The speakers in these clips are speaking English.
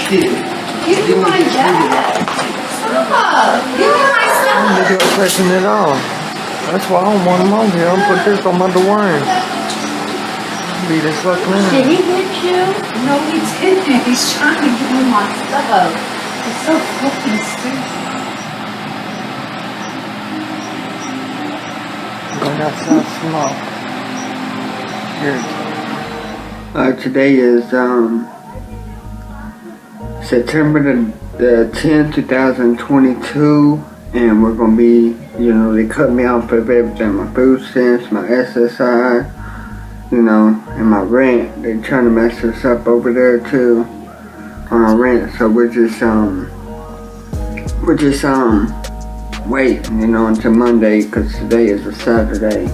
Give me my bag. Stop. Give me my stuff. I'm not touching it all. That's why I don't want him on here. I'm put this on my Dawayne. Be this fucking man. Did he hit you? No, he didn't. He's trying to give me my stuff. It's so fucking stupid. Going outside smoke. Here. Today is September the 10th, 2022, and we're gonna be, they cut me off of everything, my food stamps, my SSI, and my rent. They're trying to mess us up over there too on our rent, so we're just waiting, until Monday, because today is a Saturday.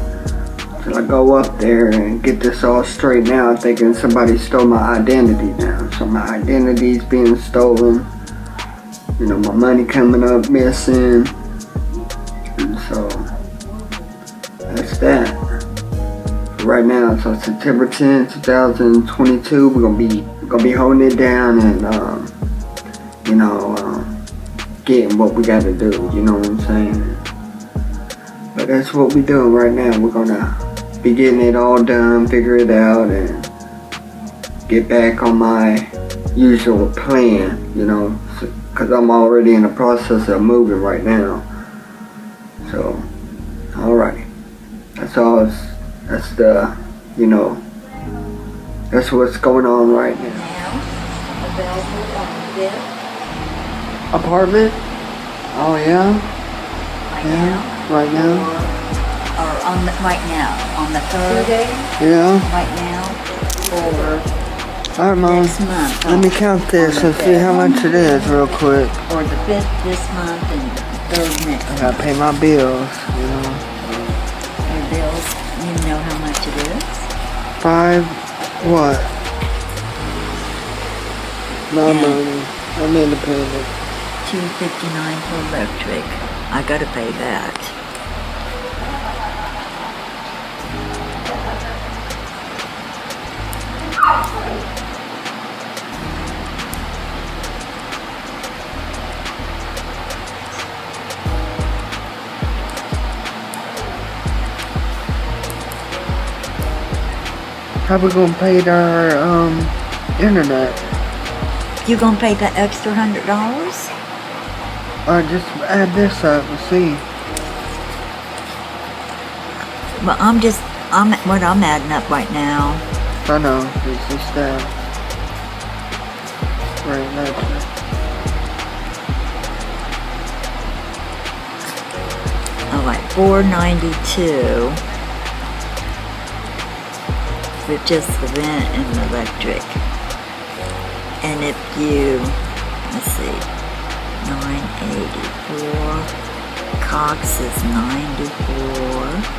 Till I go up there and get this all straightened out, thinking somebody stole my identity now. So my identity's being stolen. My money coming up missing. And so that's that. Right now, so September 10th, 2022, we're gonna be holding it down and getting what we gotta do, you know what I'm saying? But that's what we're doing right now. We're gonna be getting it all done, figure it out, and get back on my usual plan, because I'm already in the process of moving right now. So, alright. That's all, that's what's going on right now. Apartment? Oh yeah? Right now? Or right now, on the 3rd, Yeah. right now, or Alright, Mom. next month. Let me count this and see how much it is real quick. Or the 5th this month and the 3rd next I month. gotta pay my bills, Your bills, you know how much it is? 5, what? No money. I'm independent. $2.59 for electric. I gotta pay that. How we gonna pay our internet? You gonna pay that extra $100? Just add this up and see. Well, I'm adding up right now. I know, it's just that. Right, electric. Alright, $4.92 for just the rent and the electric. And if you, let's see, 984, Cox is 94.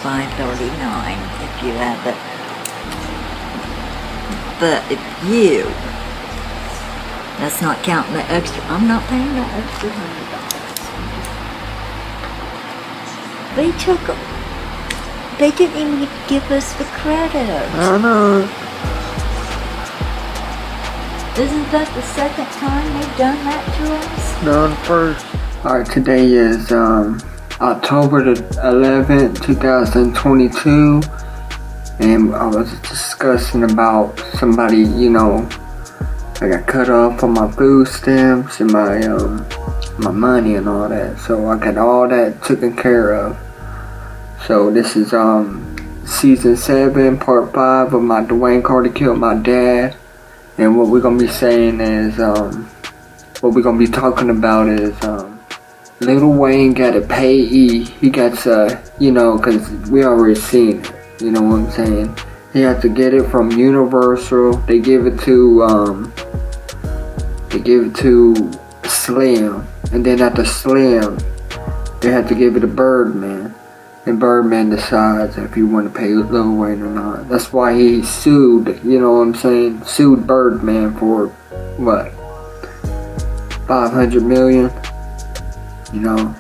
$5.39 if you have it. But if you, that's not counting the extra, I'm not paying that extra $100. They didn't even give us the credit. I know. Isn't that the second time they've done that to us? No, the first. Alright, today is October the 11th, 2022, and I was discussing about somebody, I got cut off on my food stamps and my money and all that, so I got all that taken care of. So this is season 7, part 5 of my Dawayne Carter Killed My Dad, and what we're gonna be saying is, what we're gonna be talking about is Lil Wayne got a payee. He got you know, cause we already seen it. You know what I'm saying? He had to get it from Universal. They give it to Slim, and then after Slim, they had to give it to Birdman, and Birdman decides if he want to pay Lil Wayne or not. That's why he sued. You know what I'm saying? Sued Birdman for what? 500 million. You know,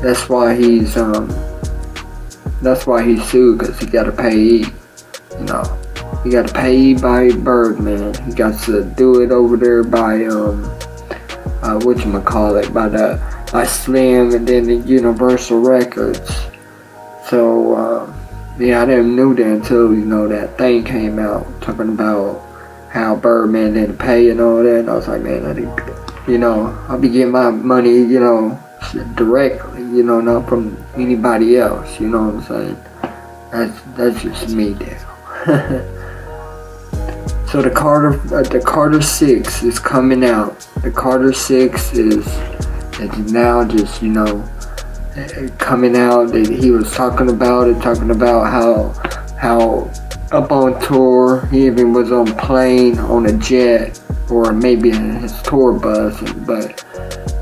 that's why he's sued, because he got a payee. You know, he got a payee by Birdman. He got to do it over there by whatchamacallit, by Slim, and then the Universal Records. So yeah, I didn't know that until, you know, that thing came out talking about how Birdman didn't pay and all that. And I was like, man, I didn't, you know, I'll be getting my money, you know, directly, you know, not from anybody else. You know what I'm saying? That's just me there. So the Carter 6 is coming out. The Carter 6 is now just, you know, coming out. He was talking about how up on tour, he even was on plane, on a jet, or maybe in his tour bus, but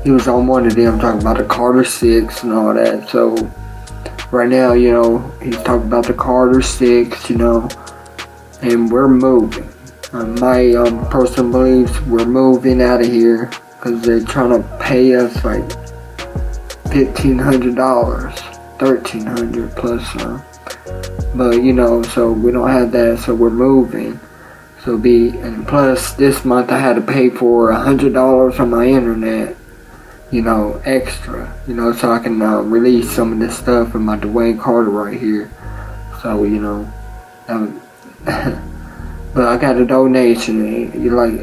he was on one of them talking about the Carter 6 and all that. So right now, you know, he's talking about the Carter 6, you know, and we're moving. My personal beliefs, we're moving out of here because they're trying to pay us like $1,500, $1,300 plus some. But you know, so we don't have that, so we're moving. So and plus this month I had to pay for $100 on my internet, you know, extra, you know, so I can release some of this stuff in my Dawayne Carter right here. So you know, but I got a donation.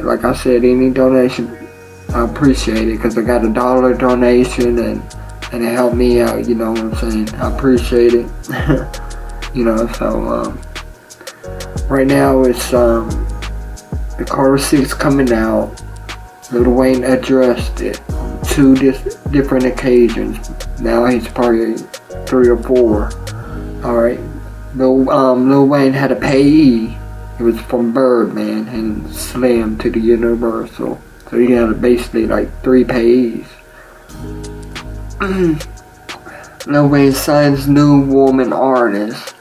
Like I said, any donation, I appreciate it, because I got a $1 donation and it helped me out. You know what I'm saying? I appreciate it. You know, so right now it's the Carter 6 coming out. Lil Wayne addressed it on 2 different occasions. Now he's probably 3 or 4. All right, Lil Wayne had a payee. It was from Birdman and Slim to the Universal. So he had basically like 3 payees. Lil Wayne signs new woman artist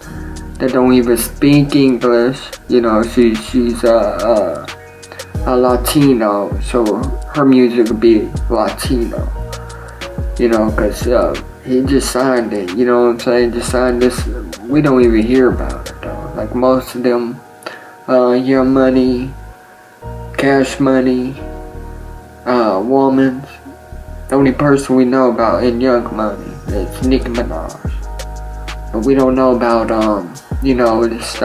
that don't even speak English. You know, she's a Latino, so her music would be Latino. You know, cause he just signed it. You know what I'm saying? Just signed this. We don't even hear about it though. Like most of them. Young Money, Cash Money, Woman's. The only person we know about in Young Money is Nicki Minaj. But we don't know about, you know, this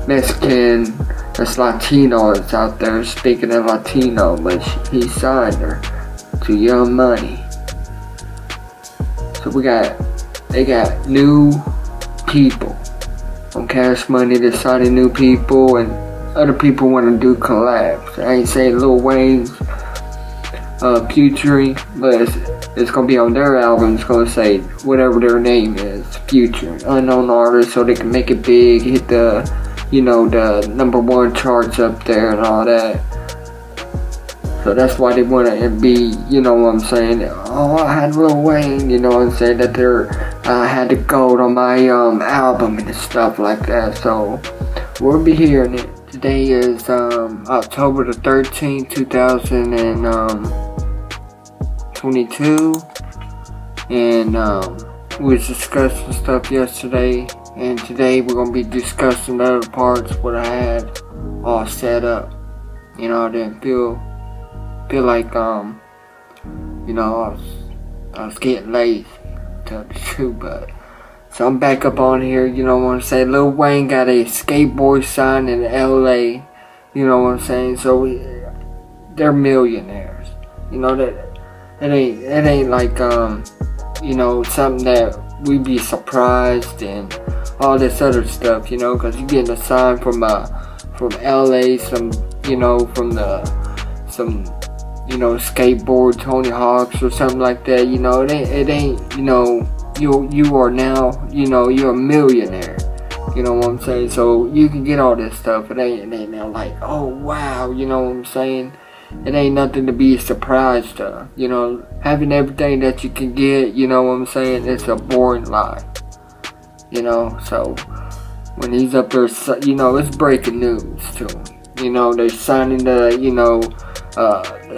Mexican, this Latino that's out there speaking of Latino, but he signed her to Young Money. So they got new people. On Cash Money, they're signing new people, and other people want to do collabs. I ain't saying Lil Wayne's featuring, but it's gonna be on their album. It's gonna say whatever their name is, featuring unknown artists, so they can make it big, hit the, you know, the #1 charts up there and all that. So that's why they want to be, you know what I'm saying? Oh, I had Lil Wayne, you know what I'm saying? That I had the gold on my album and stuff like that. So we'll be hearing it. Today is October the 13th, 2022. And we was discussing stuff yesterday. And today we're going to be discussing the other parts, what I had all set up. You know, I didn't feel like, you know, I was getting lazy, to tell the truth, but, so I'm back up on here, you know what I'm saying. Lil Wayne got a skateboard sign in LA, you know what I'm saying, so they're millionaires, you know, that it ain't like, you know, something that we'd be surprised and all this other stuff, you know, cause you're getting a sign from LA, some, you know, from some, you skateboard Tony Hawk's or something like that. It ain't, you are now, you're a millionaire. You know what I'm saying? So you can get all this stuff. It ain't now like, oh wow, you know what I'm saying? It ain't nothing to be surprised of. Having everything that you can get, you know what I'm saying? It's a boring life. So when he's up there, it's breaking news to him. They're signing the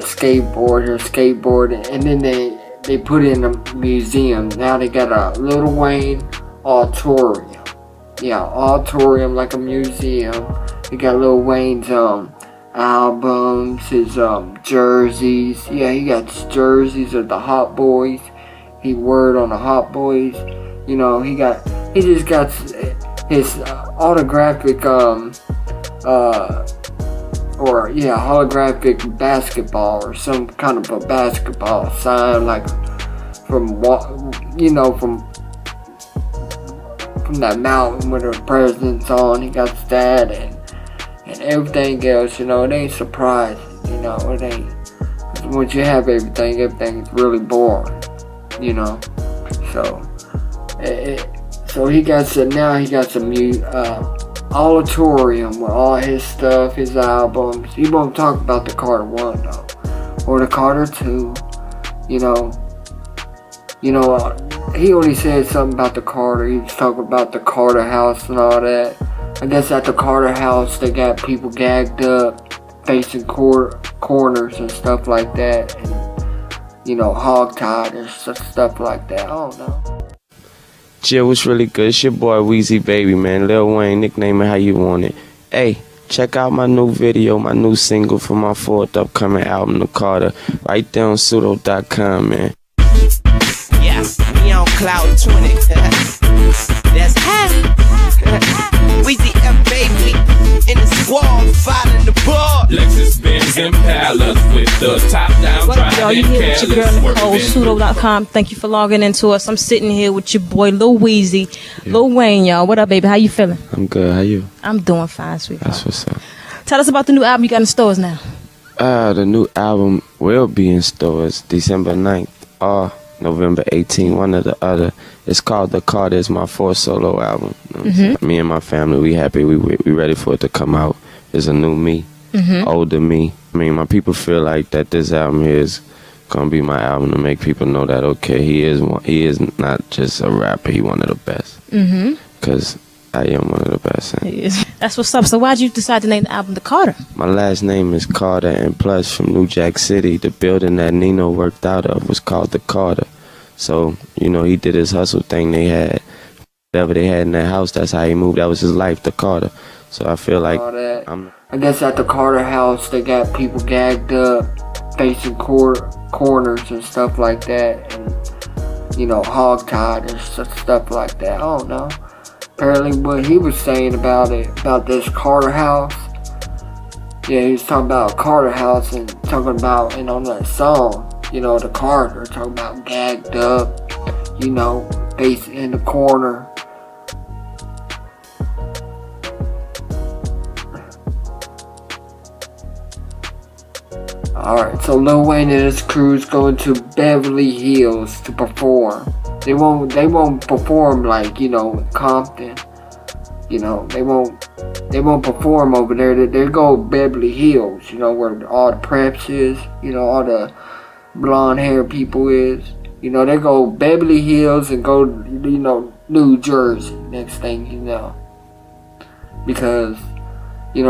skateboard, and then they put it in a museum. Now they got a Lil Wayne auditorium. Yeah, auditorium, like a museum. They got Lil Wayne's albums, his jerseys. Yeah, he got jerseys of the Hot Boys. He word on the Hot Boys. He just got his holographic holographic basketball, or some kind of a basketball sign, like from that mountain where the president's on. He got that and everything else. It ain't surprising. It ain't. Once you have everything's really boring. So he got some auditorium with all his stuff, his albums. He won't talk about the Carter 1 though, or the Carter 2. He only said something about the Carter. He was talking about the Carter house and all that. I guess at the Carter house they got people gagged up, facing corners and stuff like that, and hogtied and stuff like that. I don't know. Jill, what's really good? It's your boy Weezy Baby, man. Lil Wayne, nickname it how you want it. Hey, check out my new video, my new single for my 4th upcoming album, The Carter, right there on pseudo.com, man. Yeah, we on cloud 20. That's Weezy F baby in the squad, fighting the ball. Lexus Benz Impalas with the top down What up, y'all? driving You here with your girl Nicole, careless. pseudo.com. Thank you for logging into us. I'm sitting here with your boy Lil Weezy, Lil Wayne, y'all. What up, baby? How you feeling? I'm good. How you? I'm doing fine, sweetheart. That's what's up. Tell us about the new album you got in stores now. The new album will be in stores December 9th or November 18th, one or the other. It's called The Carter. It's my 4th solo album. Me and my family, we happy. We ready for it to come out. It's a new me, older me. I mean, my people feel like that this album here is gonna be my album to make people know that, okay, he is not just a rapper, he one of the best. Because I am one of the best. That's what's up. So why'd you decide to name the album The Carter? My last name is Carter, and plus from New Jack City, the building that Nino worked out of was called The Carter. So, he did his hustle thing. They had whatever they had in their house, that's how he moved. That was his life, The Carter. So I feel like I guess at the Carter house they got people gagged up, facing corners and stuff like that, and hogtied and stuff like that. I don't know. Apparently what he was saying about this Carter house. Yeah, he was talking about Carter house and talking about, on that song, the Carter, talking about gagged up, facing in the corner. Alright, so Lil Wayne and his crew is going to Beverly Hills to perform. They won't perform like, Compton. They won't perform over there. They go Beverly Hills, where all the preps is, all the blonde hair people is. They go Beverly Hills and go, New Jersey, next thing you know. Because they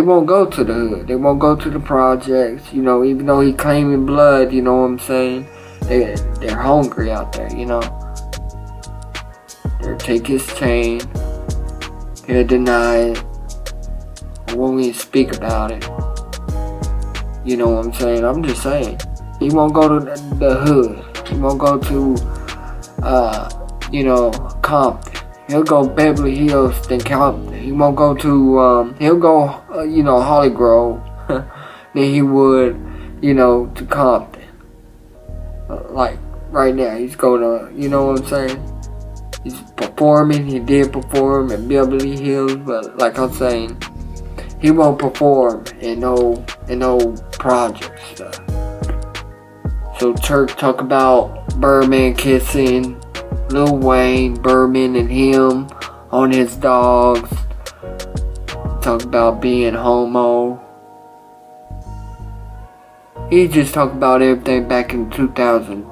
won't go to the hood. They won't go to the projects. Even though he claiming blood, you know what I'm saying? They're hungry out there, They'll take his chain. He'll deny it. I won't even speak about it. You know what I'm saying? I'm just saying. He won't go to the hood. He won't go to, Compton. He'll go Beverly Hills, then Compton. He won't go to, he'll go, Holly Grove. Then he would, to Compton. Like, right now, he's going to, you know what I'm saying? He's performing. He did perform in Beverly Hills, but like I'm saying, he won't perform in no project stuff. So Turk talk about Birdman kissing Lil Wayne, Birdman and him on his dogs. Talk about being homo. He just talked about everything back in 2000.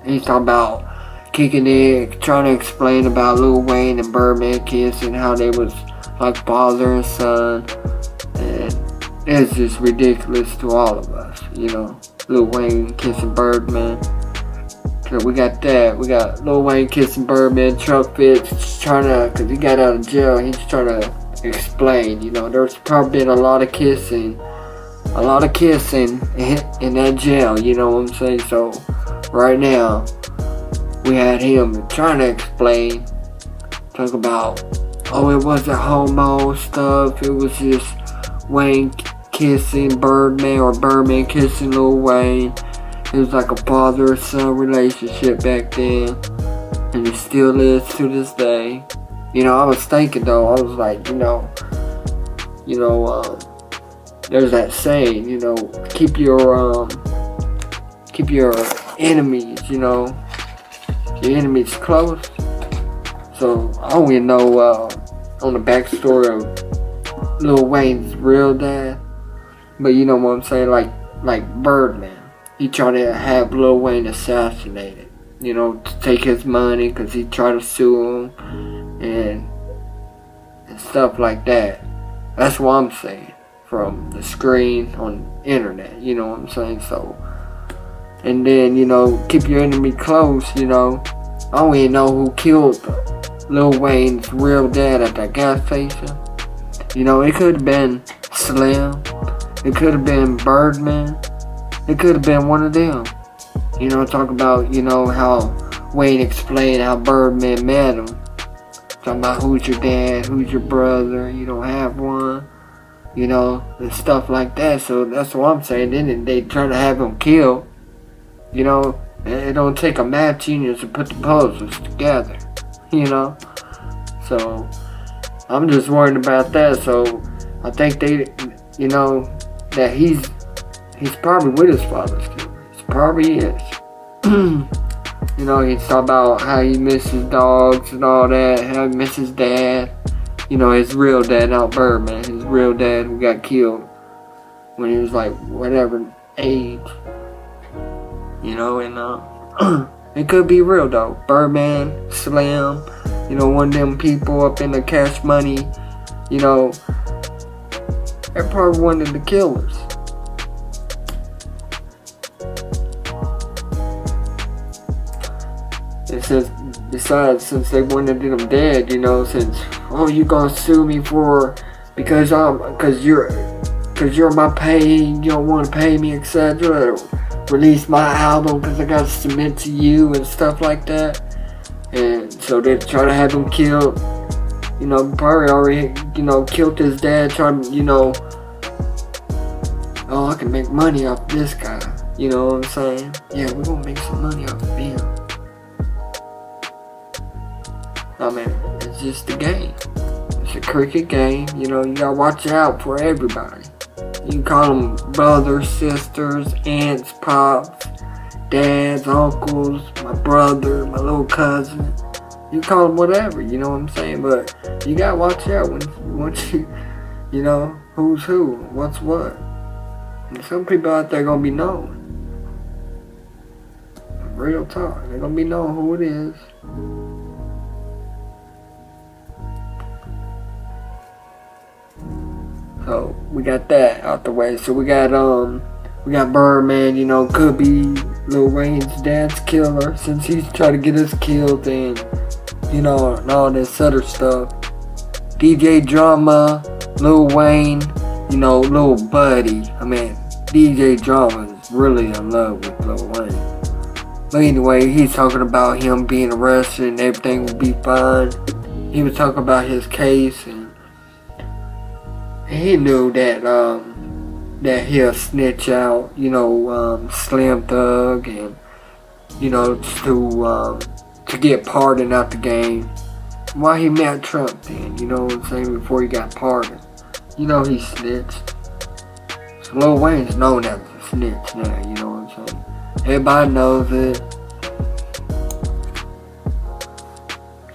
He's talking about kicking it, trying to explain about Lil Wayne and Birdman kissing, how they was like father and son. And it's just ridiculous to all of us, you know. Lil Wayne kissing Birdman. So we got that. We got Lil Wayne kissing Birdman. Chuck Fitz trying to, because he got out of jail, he's trying to explain, you know. There's probably been a lot of kissing in that jail, you know what I'm saying? So right now, we had him trying to explain, talk about, oh, it wasn't homo stuff, it was just Wayne kissing Birdman or Birdman kissing Lil Wayne. It was like a father-son relationship back then, and it still is to this day. You know, I was thinking though, I was like, there's that saying, you know, keep your enemies, you know, your enemies close. So I don't even know on the backstory of Lil Wayne's real dad, but you know what I'm saying, like Birdman, he tried to have Lil Wayne assassinated, you know, to take his money because he tried to sue him and stuff like that. That's what I'm saying from the screen on the internet, you know what I'm saying? So, and then, you know, keep your enemy close, you know. I don't even know who killed Lil Wayne's real dad at that gas station. You know, it could have been Slim. It could have been Birdman. It could have been one of them. You know, talk about, you know, how Wayne explained how Birdman met him. Talking about who's your dad, who's your brother, you don't have one. You know, and stuff like that. So that's what I'm saying. Then they try to have him killed. You know, it don't take a math genius to put the puzzles together. You know, so I'm just worried about that. So I think they, you know, that he's probably with his father's killer. He probably is. You know, he's talking about how he misses dogs and all that, how he misses dad. You know, his real dad, not Birdman. His real dad who got killed when he was like whatever age. You know, and it could be real though. Birdman, Slim, you know, one of them people up in the Cash Money, you know, they're probably one of the killers. It says, besides, since they wanted them dead, you know, since, oh, you gonna sue me for, because you're my pay, you don't want to pay me, etc. Release my album because I gotta submit to you and stuff like that. And so they try to have him killed. You know, probably already, you know, killed his dad, trying to, you know, oh, I can make money off this guy. You know what I'm saying? Yeah, we're gonna make some money off of him. I mean, it's just a game. It's a cricket game. You know, you gotta watch out for everybody. You can call them brothers, sisters, aunts, pops, dads, uncles, my brother, my little cousin. You call them whatever, you know what I'm saying? But you gotta watch out once you know, who's who, what's what. And some people out there gonna be knowing. Real talk. They're gonna be knowing who it is. So we got that out the way. So we got Birdman, you know, could be Lil Wayne's dad's killer since he's trying to get us killed and, you know, and all this other stuff. DJ Drama, Lil Wayne, you know, Lil Buddy. I mean, DJ Drama is really in love with Lil Wayne. But anyway, he's talking about him being arrested and everything will be fine. He was talking about his case and he knew that he'll snitch out, you know, Slim Thug and, you know, to get pardoned out the game. Why he met Trump then, you know what I'm saying, before he got pardoned. You know he snitched. So Lil Wayne's known as a snitch now, you know what I'm saying. Everybody knows it.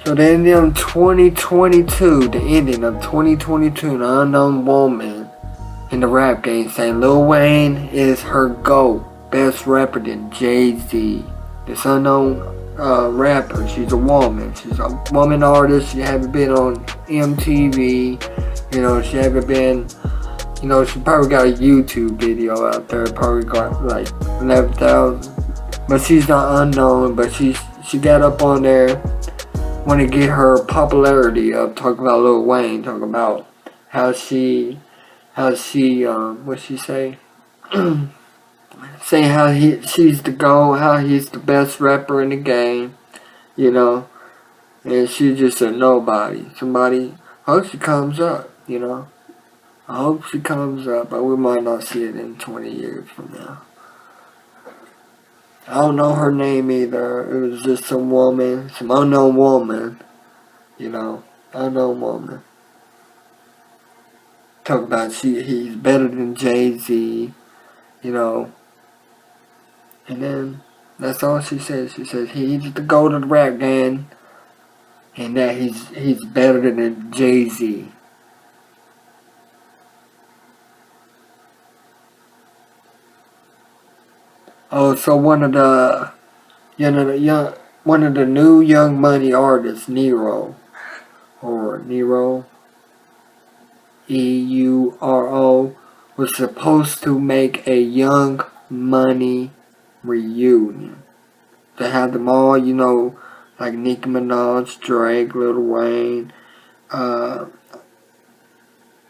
So the ending of 2022, the ending of 2022, an unknown woman in the rap game saying Lil Wayne is her GOAT, best rapper than Jay-Z. This unknown rapper, she's a woman. She's a woman artist. She haven't been on MTV. You know, she haven't been, you know, she probably got a YouTube video out there. Probably got like 11,000. But she's not unknown, but she got up on there. Want to get her popularity up, talking about Lil Wayne, talking about how she what she say? Saying how she's the GOAT, how he's the best rapper in the game, you know, and she's just a nobody. Somebody, I hope she comes up, you know. I hope she comes up, but we might not see it in 20 years from now. I don't know her name either. It was just some woman, some unknown woman, you know, unknown woman. Talk about he's better than Jay-Z, you know. And then that's all she says. She says he's the GOAT of the rap game, and that he's better than Jay-Z. Oh, so one of the new Young Money artists, Nero, E-U-R-O, was supposed to make a Young Money reunion. To have them all, you know, like Nicki Minaj, Drake, Lil Wayne,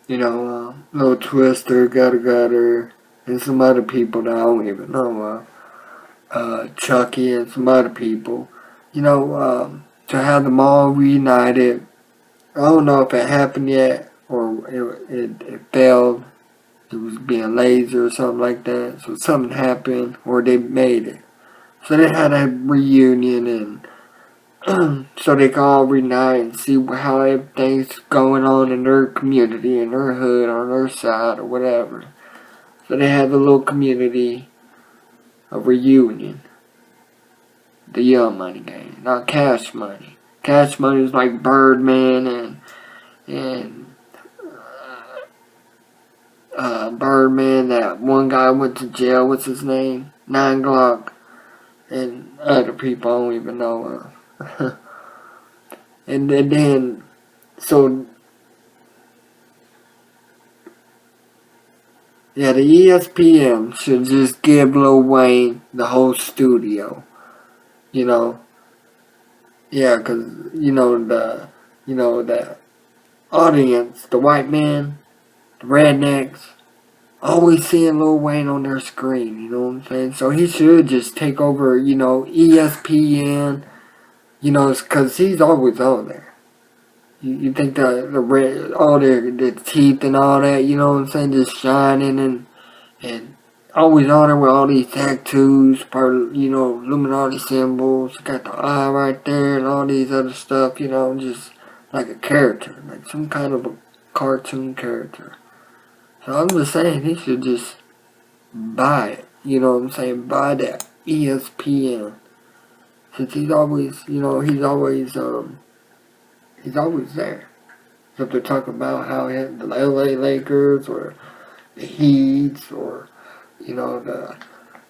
Lil Twister, Gutter, and some other people that I don't even know, Chucky and some other people, you know, to have them all reunited. I don't know if it happened yet, or it failed. It was being lazy or something like that. So something happened, or they made it. So they had a reunion, and so they can all reunite and see how everything's going on in their community, in their hood, on their side, or whatever. So they had a little community, a reunion. The Young Money game, not Cash Money. Cash Money is like Birdman and Birdman. That one guy went to jail. What's his name? 9 Glock, and other people I don't even know. And then so. Yeah, the ESPN should just give Lil Wayne the whole studio, you know. Yeah, 'cause the audience, the white men, the rednecks, always seeing Lil Wayne on their screen. You know what I'm saying? So he should just take over, you know, ESPN, you know, 'cause he's always on there. You think the red, all the teeth and all that, you know what I'm saying, just shining and always on there with all these tattoos, part of, you know, Illuminati symbols, got the eye right there and all these other stuff, you know, just like a character, like some kind of a cartoon character. So I'm just saying he should just buy it, you know what I'm saying, buy that ESPN. Since he's always, you know, he's always there. So if they're talking about how the LA Lakers or the Heats or, you know,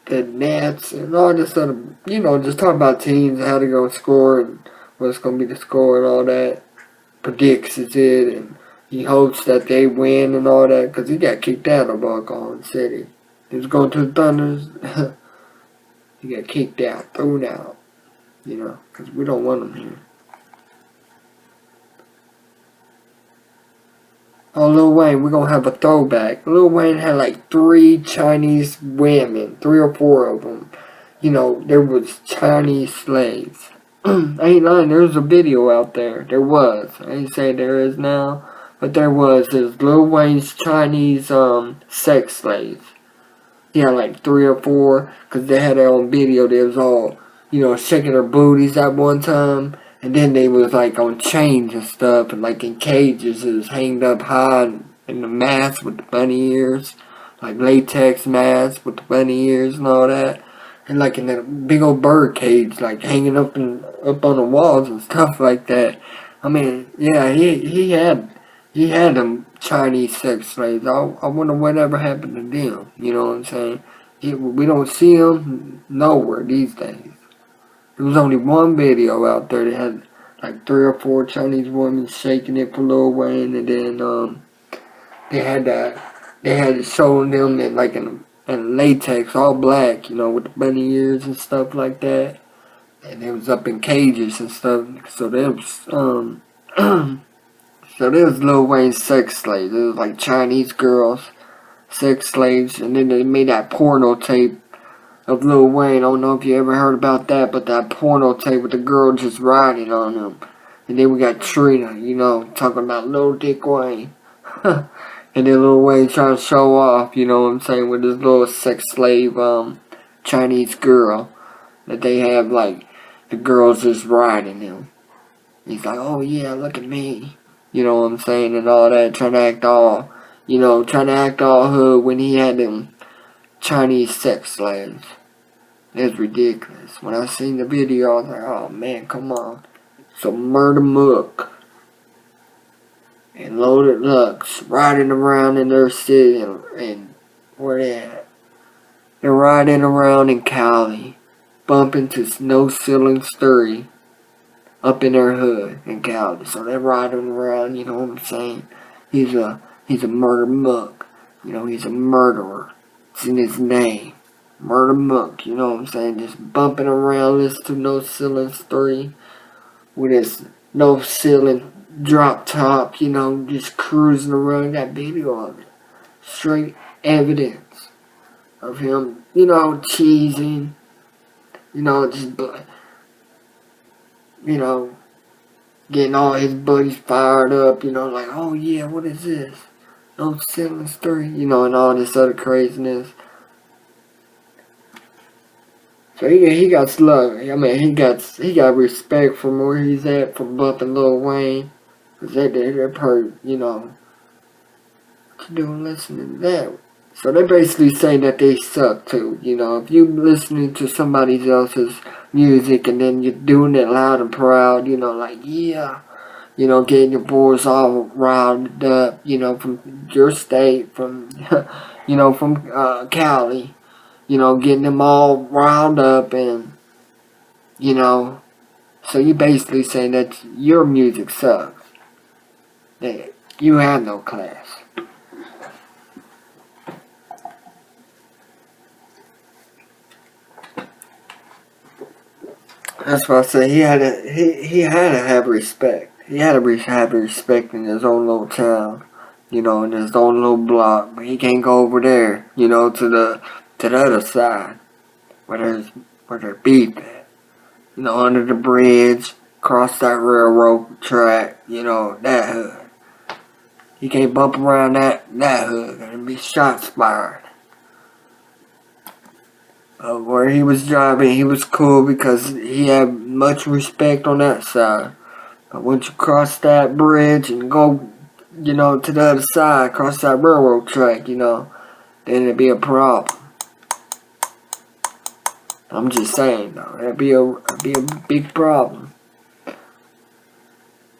the Nets and all this other, you know, just talking about teams, how they're going to score and what's going to be the score and all that, predicts it, and he hopes that they win and all that, because he got kicked out of Oklahoma City. He was going to the Thunders. He got kicked out, thrown out, you know, because we don't want him here. Oh, Lil Wayne, we're going to have a throwback. Lil Wayne had like 3 Chinese women, 3 or 4 of them. You know, there was Chinese slaves. I ain't lying, there's a video out there. There was. I ain't saying there is now. But there was. There's Lil Wayne's Chinese sex slaves. He had like 3 or 4. Because they had their own video. They was all, you know, shaking their booties at one time. And then they was like on chains and stuff, and like in cages, it was hanged up high in the mask with the bunny ears, like latex mask with the bunny ears and all that. and like in that big old bird cage, like hanging up on the walls and stuff like that. I mean, yeah, he had them Chinese sex slaves. I wonder whatever happened to them. You know what I'm saying? We don't see them nowhere these days. There was only one video out there that had like 3 or 4 Chinese women shaking it for Lil Wayne, and then they had it showing them in like in latex, all black, you know, with the bunny ears and stuff like that, and it was up in cages and stuff. So there was so there was Lil Wayne's sex slaves. It was like Chinese girls, sex slaves, and then they made that porno tape of Lil Wayne. I don't know if you ever heard about that, but that porno tape with the girl just riding on him. And then we got Trina, you know, talking about Lil Dick Wayne. And then Lil Wayne trying to show off, you know what I'm saying, with this little sex slave Chinese girl. That they have, like, the girls just riding him. He's like, oh yeah, look at me. You know what I'm saying, and all that, trying to act all hood when he had them Chinese sex slaves. It's ridiculous. When I seen the video, I was like, oh man, come on. So Murder Mook and Loaded Lux riding around in their city, and where they at? They're riding around in Cali, bumping to No Ceiling Story up in their hood in Cali. So they're riding around, you know what I'm saying? He's a Murder Mook. You know, he's a murderer. It's in his name. Murder Mook, you know what I'm saying? Just bumping around, listen to No Ceiling Story with his No Ceiling drop top, you know, just cruising around. Got video of it. Straight evidence of him, you know, cheesing, you know, just, you know, getting all his buddies fired up, you know, like, oh yeah, what is this? No Ceiling Story, you know, and all this other craziness. So he got slug. I mean, he got respect from where he's at for bumping Lil Wayne. Cause they're probably, you know, what you doing listening to that? So they basically say that they suck too. You know, if you listening to somebody else's music and then you're doing it loud and proud, you know, like yeah, you know, getting your boys all riled up, you know, from your state, from you know, from Cali. You know, getting them all riled up, and, you know, so you basically saying that your music sucks. That you have no class. That's why I say he had to have respect. He had to have respect in his own little town, you know, in his own little block. But he can't go over there, you know, to the other side, where there's beef at. You know, under the bridge, across that railroad track, you know, that hood. He can't bump around that hood and be shots fired. Where he was driving, he was cool because he had much respect on that side. But once you cross that bridge and go, you know, to the other side, across that railroad track, you know, then it'd be a problem. I'm just saying though, that'd be a big problem.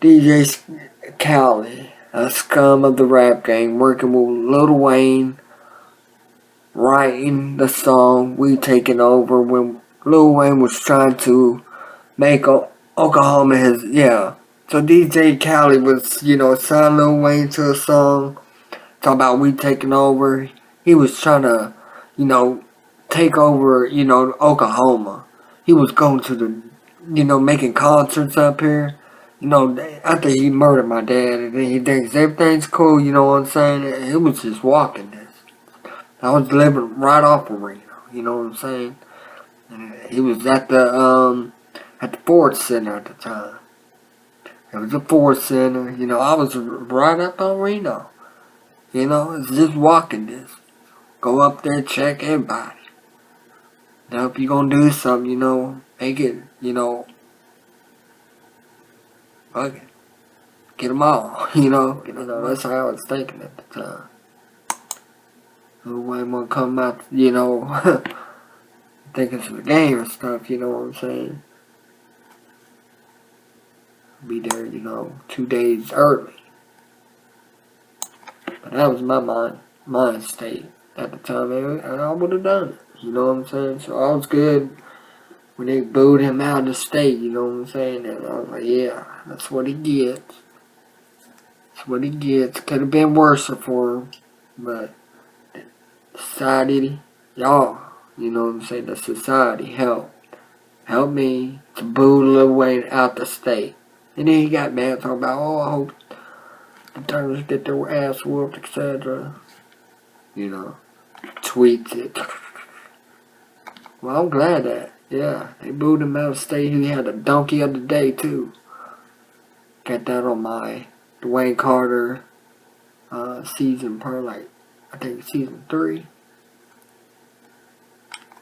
DJ Khaled, a scum of the rap game, working with Lil Wayne, writing the song "We Taking Over" when Lil Wayne was trying to make Oklahoma his, yeah. So DJ Khaled was, you know, signed Lil Wayne to a song talking about "We Taking Over." He was trying to, you know, take over, you know, Oklahoma. He was going to the, you know, making concerts up here. You know, after he murdered my dad, and then he thinks everything's cool, you know what I'm saying? It was just walking this. I was living right off of Reno, you know what I'm saying? And he was at the Ford Center at the time. It was a Ford Center, you know, I was right up on Reno. You know, it's just walking this. Go up there, check everybody. Now, if you're gonna do something, you know, make it, you know, fuck it. Get them all, you know. That's how I was thinking at the time. Lil Wayne wanna come out, you know, think it's a game or stuff, you know what I'm saying? Be there, 2 days early. But that was my mind state at the time, and I would have done it. You know what I'm saying? So I was good when they booed him out of the state, you know what I'm saying? And I was like, yeah, that's what he gets. That's what he gets. Could have been worse for him, but society, y'all, you know what I'm saying? The society helped me to boo Lil Wayne out the state. And then he got mad talking about, oh, I hope the Turtles get their ass whooped, etc. Tweets it. Well, I'm glad that, yeah, they booed him out of state. He had a donkey of the day, too. Got that on my Dwayne Carter season, part like, I think season 3.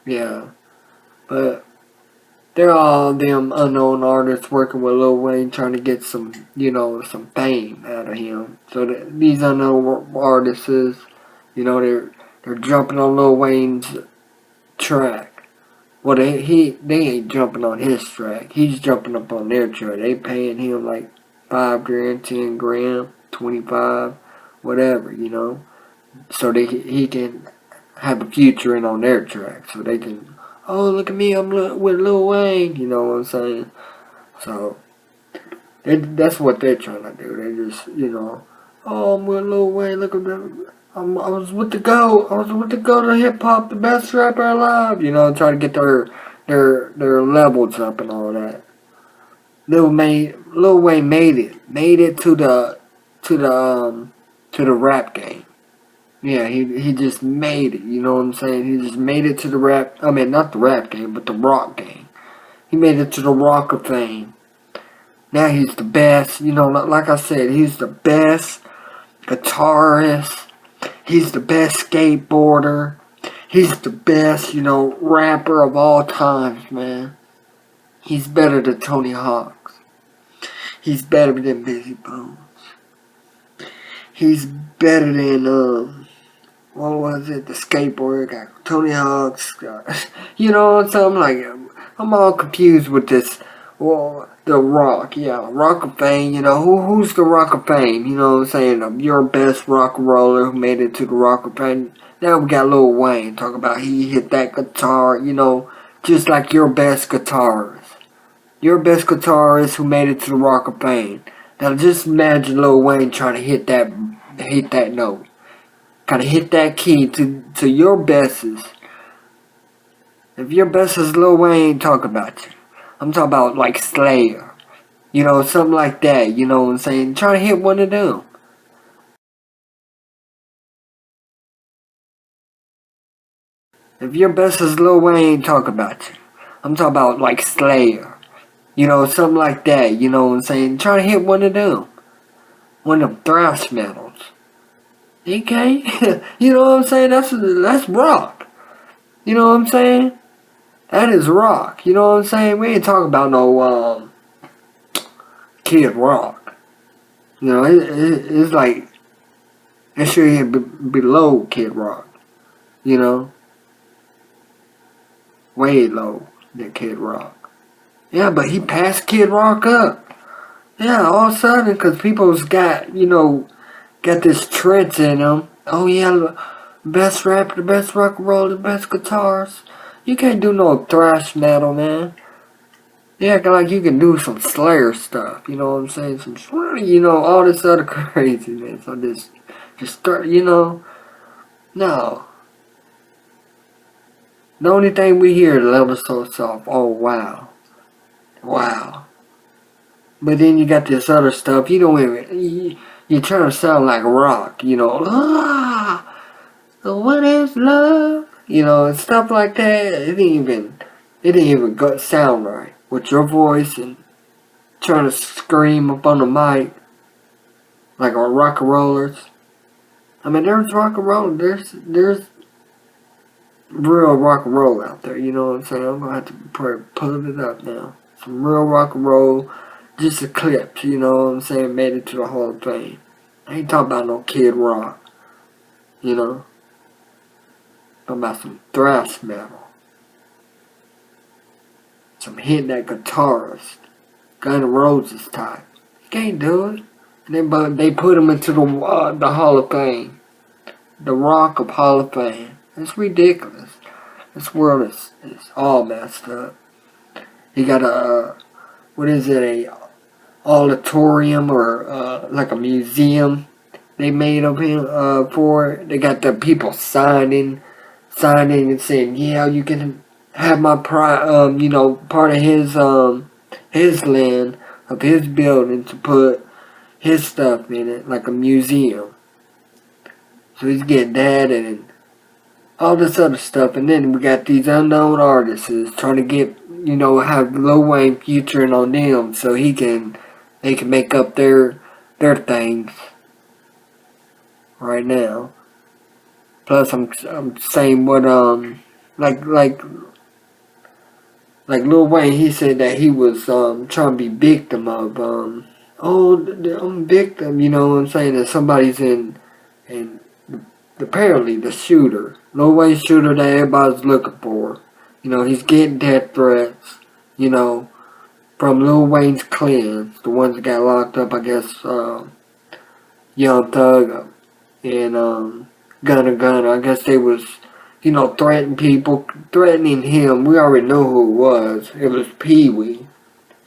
Yeah. But they're all them unknown artists working with Lil Wayne trying to get some, some fame out of him. So these unknown artists, they're jumping on Lil Wayne's track. Well, they ain't jumping on his track. He's jumping up on their track. They paying him like $5 grand, 10 grand, 25, whatever, so he can have a future in on their track. So they can, oh, look at me, I'm with Lil Wayne, you know what I'm saying? So that's what they're trying to do. They just, oh, I'm with Lil Wayne, look at them. I was with the GOAT. I was with the GOAT of hip hop, the best rapper alive. Trying to get their levels up and all that. Lil Wayne made it to the rap game. Yeah, he just made it. You know what I'm saying? He just made it to the rap. I mean, not the rap game, but the rock game. He made it to the Rock of Fame. Now he's the best. Like I said, he's the best guitarist. He's the best skateboarder. He's the best, rapper of all times, man. He's better than Tony Hawk. He's better than Busy Bones. He's better than, what was it? The skateboarder got Tony Hawk's. So I'm like, I'm all confused with this. Well, the Rock, yeah, Rock of Fame, who's the Rock of Fame? You know what I'm saying? Your best rock and roller who made it to the Rock of Fame. Now we got Lil Wayne talk about he hit that guitar, just like your best guitarist. Your best guitarist who made it to the Rock of Fame. Now just imagine Lil Wayne trying to hit that note. Kind of hit that key to your bestest. If your best is Lil Wayne, talk about you. I'm talking about like Slayer. Something like that. You know what I'm saying? Try to hit one of them. If your best is Lil Wayne, talk about you. I'm talking about like Slayer. Something like that. You know what I'm saying? Try to hit one of them. One of them thrash metals. Okay? You know what I'm saying? That's rock. You know what I'm saying? That is rock. You know what I'm saying? We ain't talking about no Kid Rock. It's like it should be below Kid Rock. Way low than Kid Rock. Yeah, but he passed Kid Rock up. Yeah, all of a sudden, because people's got this trend in them. Oh yeah, the best rapper, the best rock and roll, the best guitars. You can't do no thrash metal, man. You acting like you can do some Slayer stuff, you know what I'm saying? All this other craziness. So just start, no. The only thing we hear is level so soft. Oh, wow. Wow. But then you got this other stuff. You don't even, you're trying to sound like rock, what is love? And stuff like that. It didn't even sound right with your voice and trying to scream up on the mic like on rock and rollers. I mean, there's rock and roll. There's real rock and roll out there. You know what I'm saying? I'm gonna have to pull it up now. Some real rock and roll, just a clip. You know what I'm saying? Made it to the Hall of Fame. I ain't talking about no Kid Rock. Talking about some thrash metal. some hitting that guitarist, Gun N' Roses type. You can't do it. And then, but they put him into the Hall of Fame, the Rock of Hall of Fame. It's ridiculous. This world is all messed up. He got a auditorium or like a museum they made of him for it. They got the people signing and saying, yeah, you can have my part of his land of his building to put his stuff in it, like a museum. So he's getting that and all this other stuff. And then we got these unknown artists trying to get, have Lil Wayne featuring on them so they can make up their things right now. Plus I'm saying what like Lil Wayne, he said that he was trying to be victim of I'm victim, you know what I'm saying, that somebody's in apparently the shooter, Lil Wayne's shooter that everybody's looking for. He's getting death threats, from Lil Wayne's clans, the ones that got locked up, I guess, Young Thug and Gunna. I guess they was, threatening him. We already know who it was. It was Pee Wee.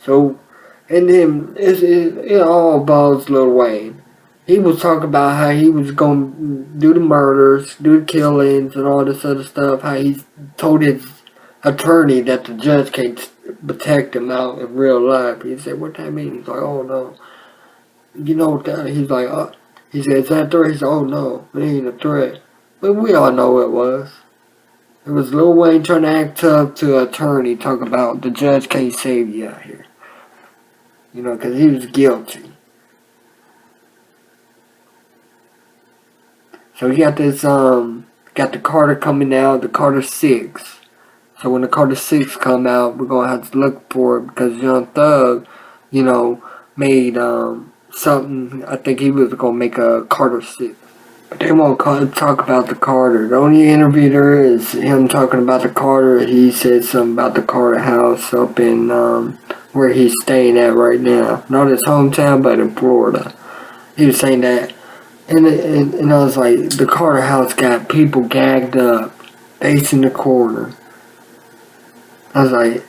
So, and then it all involves Lil Wayne. He was talking about how he was going to do the murders, do the killings, and all this other stuff. How he told his attorney that the judge can't protect him out in real life. He said, what that mean? He's like, oh no. You know what that, he's like, he said, is that a threat? He said, oh no, it ain't a threat. But we all know it was. It was Lil Wayne trying to act tough to an attorney, talking about the judge can't save you out here. Because he was guilty. So we got this, got the Carter coming out, the Carter 6. So when the Carter 6 come out, we're going to have to look for it because Young Thug, made something. I think he was going to make a Carter 6. But they won't talk about the Carter. The only interview there is him talking about the Carter. He said something about the Carter house up in where he's staying at right now. Not his hometown, but in Florida. He was saying that. And I was like, the Carter house got people gagged up, facing the corner. I was like,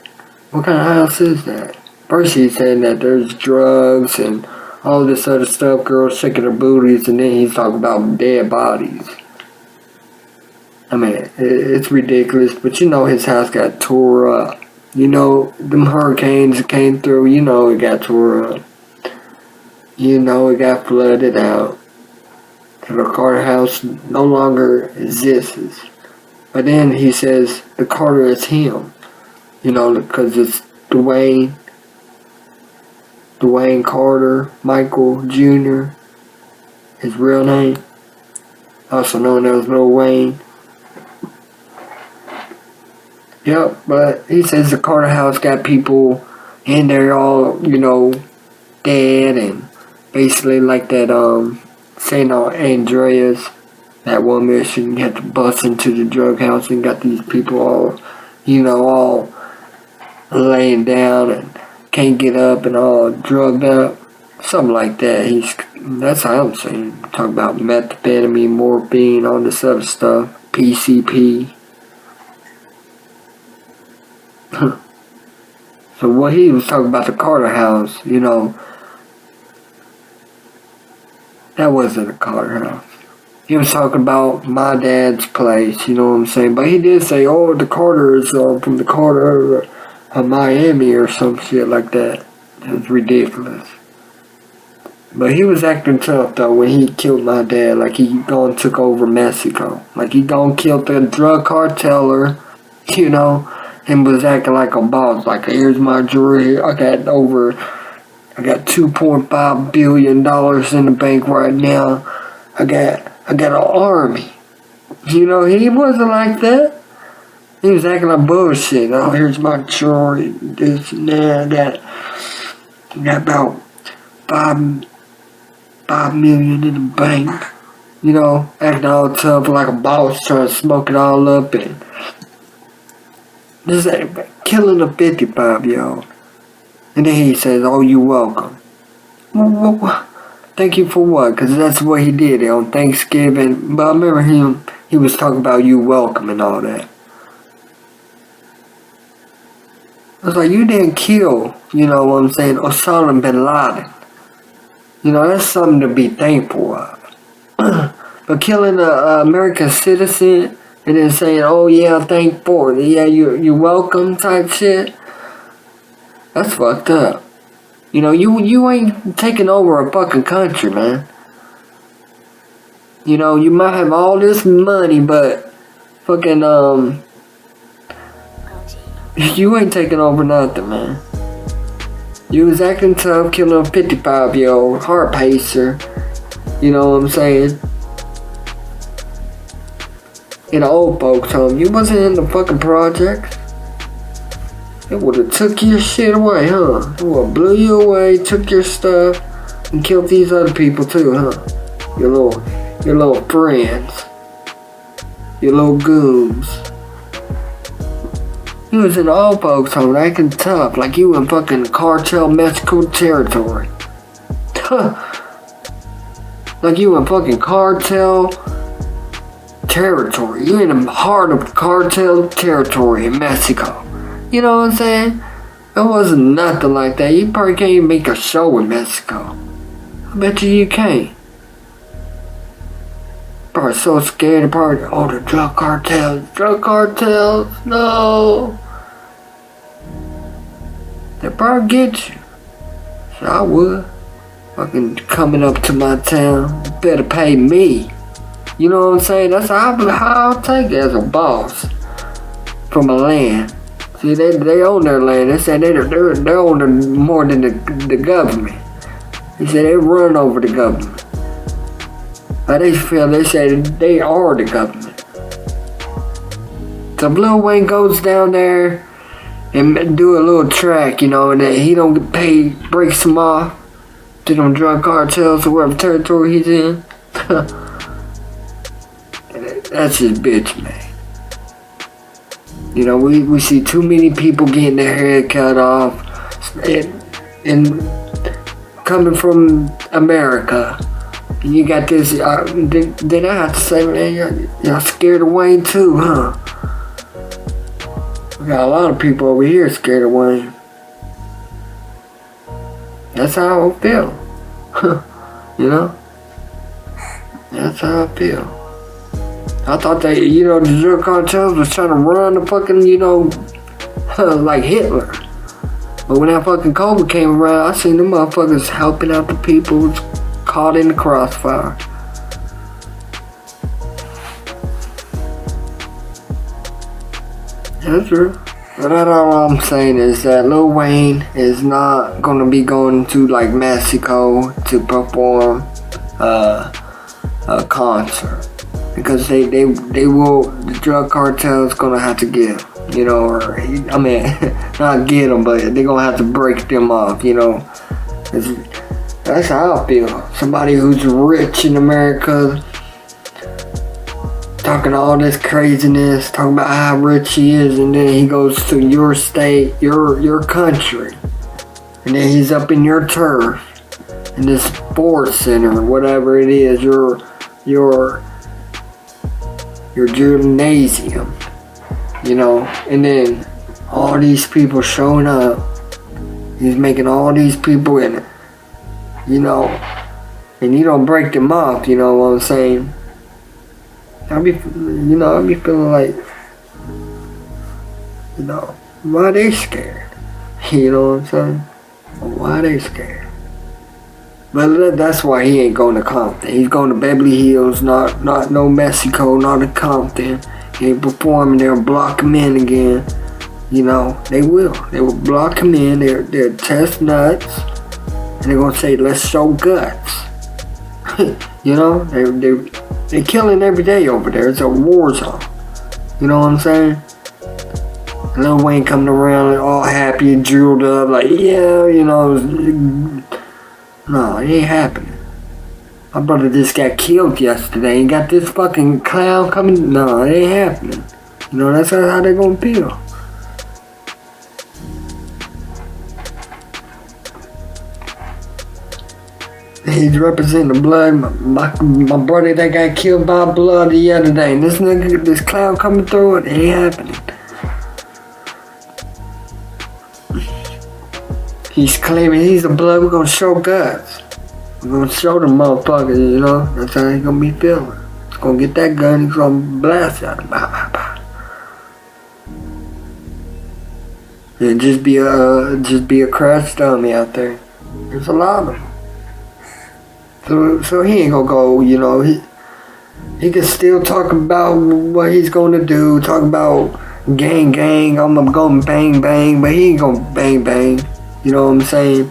what kind of house is that? First he's saying that there's drugs and all this other stuff, girls shaking their booties, and then he's talking about dead bodies. I mean, it's ridiculous, but his house got tore up. Them hurricanes that came through, it got tore up. It got flooded out. So the Carter house no longer exists. But then he says the Carter is him. Because it's Dawayne Carter Michael Jr., his real name, also known as Lil Wayne. Yep, but he says the Carter house got people in there all, dead, and basically like that, St. Andreas, that one mission, you had to bust into the drug house and got these people all, all laying down and can't get up and all drugged up. Something like that. That's how I'm saying. Talk about methamphetamine, morphine, all this other stuff. PCP. So what he was talking about the Carter house, that wasn't a Carter house. He was talking about my dad's place, you know what I'm saying? But he did say, oh, the Carters from the Carter of Miami or some shit like that. It was ridiculous. But he was acting tough though when he killed my dad, like he gone took over Mexico. Like he gone killed the drug carteler, and was acting like a boss. Like, here's my jewelry, I got $2.5 billion in the bank right now. I got an army. He wasn't like that. He was acting like bullshit. Oh, here's my jewelry, this and that. I got about $5 million in the bank. Acting all tough like a boss, trying to smoke it all up and killing a 55-year-old. And then he says, oh, you're welcome. Well, thank you for what? Because that's what he did on Thanksgiving. But I remember he was talking about you welcome and all that. I was like, you didn't kill, you know what I'm saying, Osama bin Laden. You know, that's something to be thankful of. But killing an American citizen and then saying, oh yeah, thank for it. Yeah, you're welcome type shit. That's fucked up. You know, you ain't taking over a fucking country, man. You know, you might have all this money, but fucking, you ain't taking over nothing, man. You was acting tough, killing a 55-year-old heart pacer. You know what I'm saying? In an old folks home. You wasn't in the fucking projects. It would've took your shit away, huh? It would've blew you away, took your stuff, and killed these other people too, huh? Your little friends. Your little goons. You was in the old folks home acting tough like you in fucking cartel Mexico territory. Like you in fucking cartel territory. You in the heart of cartel territory in Mexico. You know what I'm saying? It wasn't nothing like that. You probably can't even make a show in Mexico. I bet you can't. Probably so scared of probably, oh, the drug cartels. Drug cartels, no. They probably get you. So I would. Fucking coming up to my town, better pay me. You know what I'm saying? That's how I'll take it as a boss from a land. See, they own their land. They say they own it more than the government. They say they run over the government. But they say they are the government. So Lil Wayne goes down there and do a little track, you know, and then he don't get paid, breaks them off to them drug cartels or whatever territory he's in. That's his bitch, man. You know, we see too many people getting their hair cut off and coming from America. And you got this, then I have to say, man, y'all scared of Wayne too, huh? We got a lot of people over here scared of Wayne. That's how I feel. You know? That's how I feel. I thought that, you know, the drug cartels was trying to run the fucking, you know, like Hitler. But when that fucking COVID came around, I seen them motherfuckers helping out the people who's caught in the crossfire. That's true. But that's all I'm saying is that Lil Wayne is not gonna be going to like Mexico to perform a concert. Because they will, the drug cartel's gonna have to give, you know, or, I mean, not get them, but they're gonna have to break them off, you know. That's how I feel. Somebody who's rich in America, talking all this craziness, talking about how rich he is, and then he goes to your state, your country, and then he's up in your turf, in this sports center, whatever it is, your gymnasium, you know, and then all these people showing up. He's making all these people in it, you know, and you don't break them off, you know what I'm saying? I'll be feeling like, you know, why they scared? You know what I'm saying? Why they scared? But that's why he ain't going to Compton. He's going to Beverly Hills, not no Mexico, not to Compton. He ain't performing there, block him in again. You know, they will. They will block him in. They'll test nuts. And they're going to say, let's show guts. You know, they're killing every day over there. It's a war zone. You know what I'm saying? Lil Wayne coming around all happy and jeweled up, like, yeah, you know. No, it ain't happening. My brother just got killed yesterday and got this fucking clown coming. No, it ain't happening. You know, that's how they gonna feel. He's representing the blood. My brother that got killed by blood the other day. And this clown coming through, it ain't happening. He's claiming he's the blood. We're gonna show guts. We're gonna show the motherfuckers, you know. That's how he's gonna be feeling. He's gonna get that gun. He's gonna blast at him. Bah, bah, bah. And just be a crash dummy out there. There's a lot of them. So he ain't gonna go, you know. He can still talk about what he's gonna do. Talk about gang, I'm gonna bang, but he ain't gonna bang. You know what I'm saying?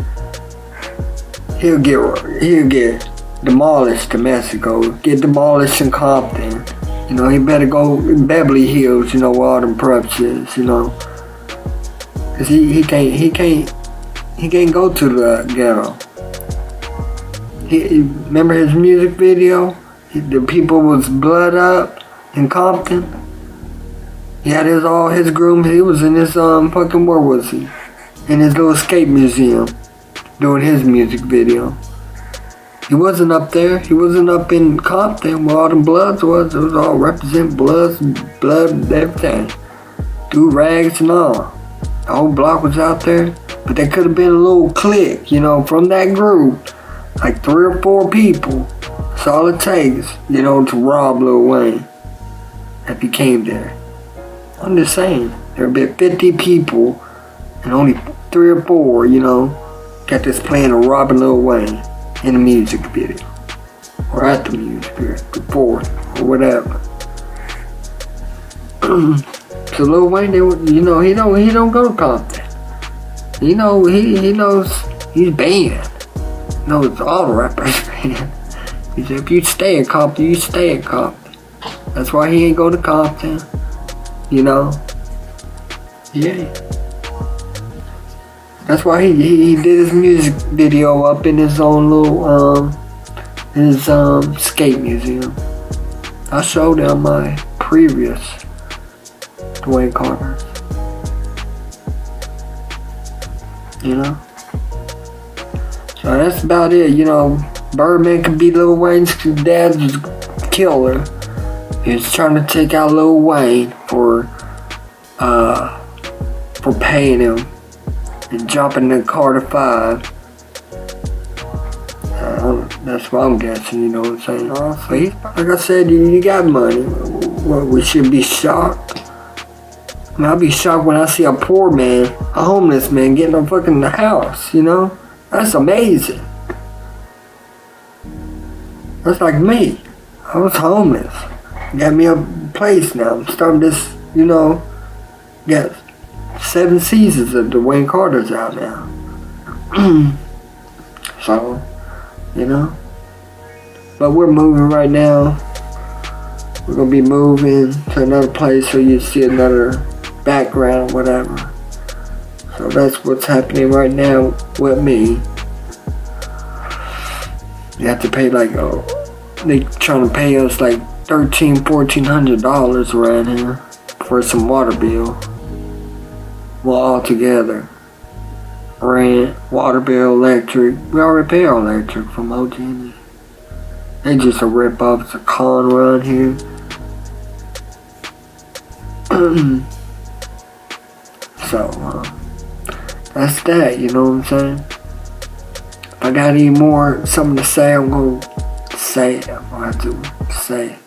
He'll get demolished in Mexico. Get demolished in Compton. You know, he better go in Beverly Hills. You know where all them preps is. You know, cause he can't go to the ghetto. Remember his music video? The people was blood up in Compton. He had all his grooms. He was in his fucking, where was he? In his little skate museum, doing his music video. He wasn't up there. He wasn't up in Compton where all them bloods was. It was all represent blood, everything. Do rags and all. The whole block was out there. But there could have been a little clique, you know, from that group. Like 3 or 4 people. That's all it takes, you know, to rob Lil Wayne. If he came there. I'm just saying, there have been 50 people and only 3 or 4, you know, got this plan of robbing Lil Wayne in a music video. Or at the music video, before, or whatever. So Lil Wayne, you know, he don't go to Compton. You know, he knows he's banned. He knows all the rappers banned. He said, if you stay in Compton, you stay in Compton. That's why he ain't go to Compton. You know? Yeah. That's why he did his music video up in his own little, skate museum. I showed him my previous Dwayne Carter. You know? So that's about it, you know. Birdman could be Lil Wayne's dad's killer. He's trying to take out Lil Wayne for paying him and jumping the car to 5. That's what I'm guessing, you know what I'm saying? So like I said, you got money. What, we should be shocked? I mean, I'll be shocked when I see a poor man, a homeless man, getting a fucking house, you know? That's amazing. That's like me. I was homeless. Got me a place now. I'm starting this, you know, got 7 seasons of Dwayne Carter's out now. So, you know. But we're moving right now. We're gonna be moving to another place so you see another background, whatever. So that's what's happening right now with me. You have to pay like, they trying to pay us like $1,400 around here for some water bill. Well, all together. Rent, water bill, electric. We already pay our electric from OG&E. They just a rip off. It's a con around here. So, that's that, you know what I'm saying? If I got any more, something to say, I'm gonna say it. I'm gonna have to say it.